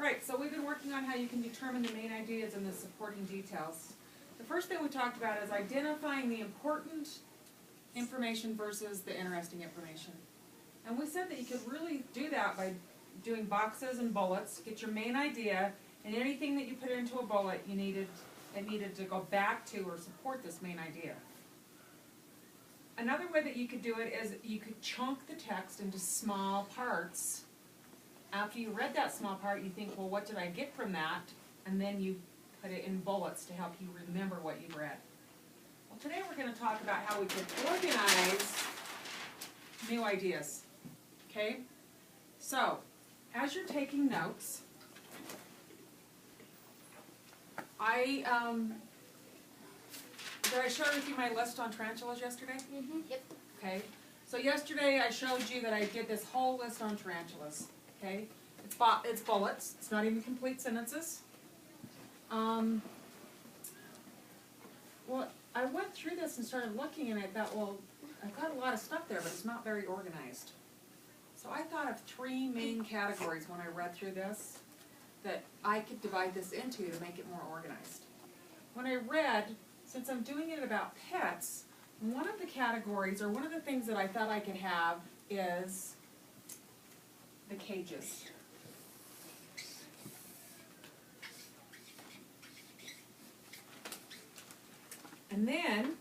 Alright, so we've been working on how you can determine the main ideas and the supporting details. The first thing we talked about is identifying the important information versus the interesting information. And we said that you could really do that by doing boxes and bullets, get your main idea, and anything that you put into a bullet it needed to go back to or support this main idea. Another way that you could do it is you could chunk the text into small parts. After you read that small part, you think, well, what did I get from that? And then you put it in bullets to help you remember what you've read. Well, today we're going to talk about how we can organize new ideas. Okay? So, as you're taking notes, did I share with you my list on tarantulas yesterday? Mm-hmm. Yep. Okay. So yesterday I showed you that I did this whole list on tarantulas. Okay. It's bullets. It's not even complete sentences. Well, I went through this and started looking and I thought, well, I've got a lot of stuff there, but it's not very organized. So I thought of three main categories when I read through this that I could divide this into to make it more organized. When I read, since I'm doing it about pets, one of the categories, or one of the things that I thought I could have is the cages. And then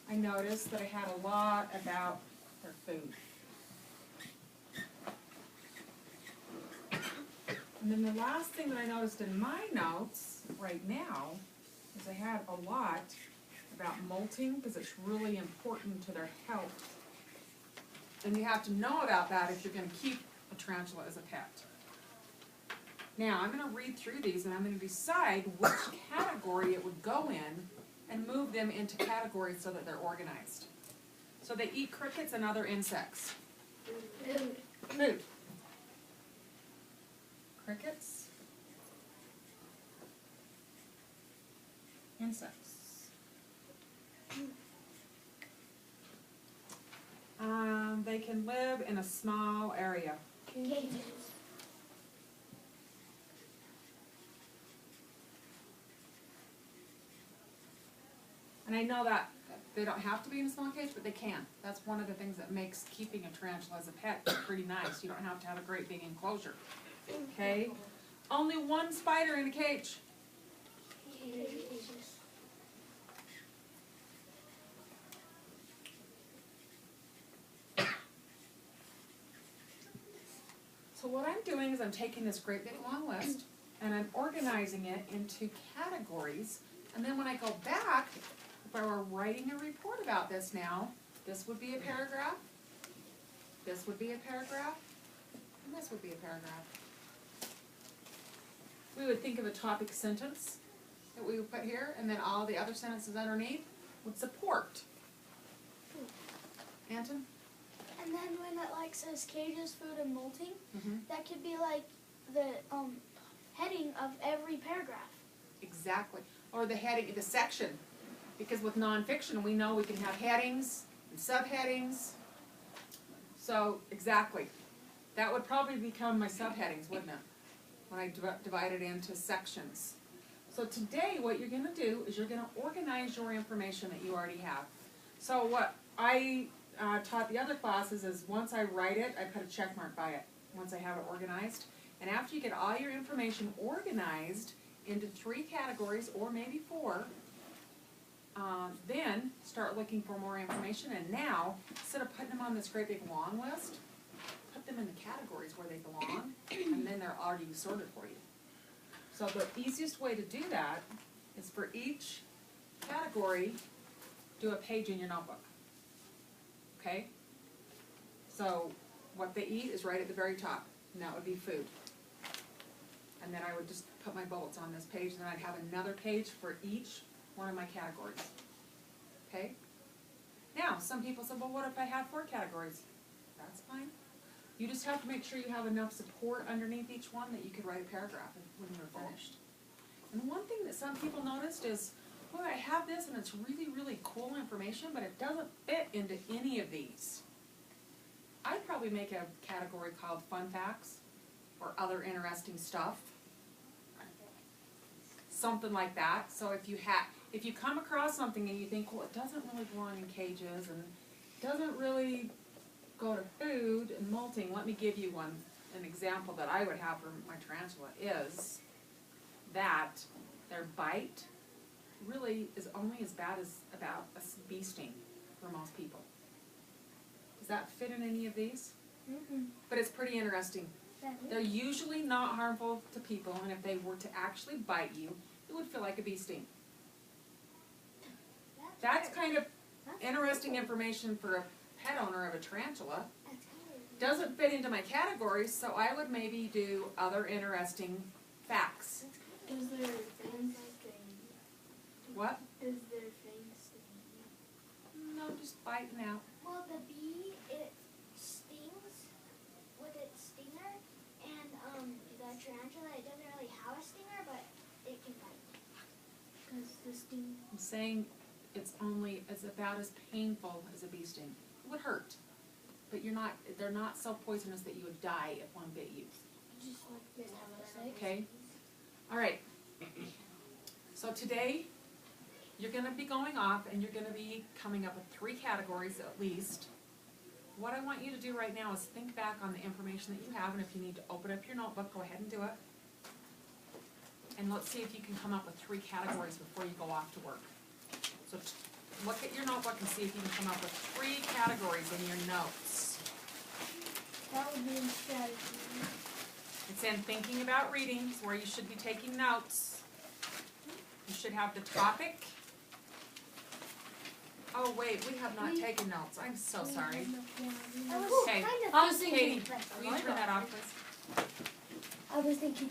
I noticed that I had a lot about their food. And then the last thing that I noticed in my notes right now is I had a lot about molting because it's really important to their health. And you have to know about that if you're going to keep a tarantula as a pet. Now, I'm going to read through these and I'm going to decide which category it would go in and move them into categories so that they're organized. So they eat crickets and other insects. Food. Crickets. Insects. They can live in a small area. Cages. And I know that they don't have to be in a small cage, but they can. That's one of the things that makes keeping a tarantula as a pet pretty nice. You don't have to have a great big enclosure. Okay? Only one spider in a cage. Cages. So what I'm doing is I'm taking this great big long list and I'm organizing it into categories. And then when I go back, if I were writing a report about this now, this would be a paragraph, this would be a paragraph, and this would be a paragraph. We would think of a topic sentence that we would put here, and then all the other sentences underneath would support. Anton? And then when it like says cages, food, and molting, Mm-hmm. that could be like the heading of every paragraph. Exactly. Or the heading, the section. Because with nonfiction, we know we can have headings and subheadings. So, exactly. That would probably become my subheadings, wouldn't it? When I divide it into sections. So today, what you're going to do is you're going to organize your information that you already have. So what I taught the other classes is once I write it, I put a check mark by it, once I have it organized. And after you get all your information organized into 3 categories, or maybe 4, then start looking for more information. And now, instead of putting them on this great big long list, put them in the categories where they belong, and then they're already sorted for you. So the easiest way to do that is for each category, do a page in your notebook. Okay? So what they eat is right at the very top, and that would be food. And then I would just put my bullets on this page, and then I'd have another page for each one of my categories. Okay? Now, some people said, well, what if I have 4 categories? That's fine. You just have to make sure you have enough support underneath each one that you could write a paragraph when you're finished. And one thing that some people noticed is, well, I have this and it's really, really cool information, but it doesn't fit into any of these. I'd probably make a category called Fun Facts, or other interesting stuff. Something like that. So if you come across something and you think, well, it doesn't really belong in cages and doesn't really go to food and molting, let me give you an example that I would have for my tarantula is that their bite really is only as bad as about a bee sting for most people. Does that fit in any of these? Mm-mm. But it's pretty interesting. They're usually not harmful to people, and if they were to actually bite you, it would feel like a bee sting. That's kind of interesting information for a pet owner of a tarantula. Doesn't fit into my categories, so I would maybe do other interesting facts. Does their fangs What? Does their fangs sting? No, just biting out. Well, the bee, it stings with its stinger, and the tarantula, it doesn't really have a stinger, but it can bite. Because the sting. I'm saying it's about as painful as a bee sting. It would hurt, but they're not so poisonous that you would die if one bit you. Just like this. Okay. All right. So today, you're going to be going off and you're going to be coming up with 3 categories at least. What I want you to do right now is think back on the information that you have, and if you need to open up your notebook, go ahead and do it. And let's see if you can come up with 3 categories before you go off to work. So look at your notebook and see if you can come up with 3 categories in your notes. That would be in strategy. It's in thinking about reading, where you should be taking notes. You should have the topic. Oh wait, we have not taken notes. I'm so sorry. I was Okay. I was Katie, thinking. will you turn that off, please? I was thinking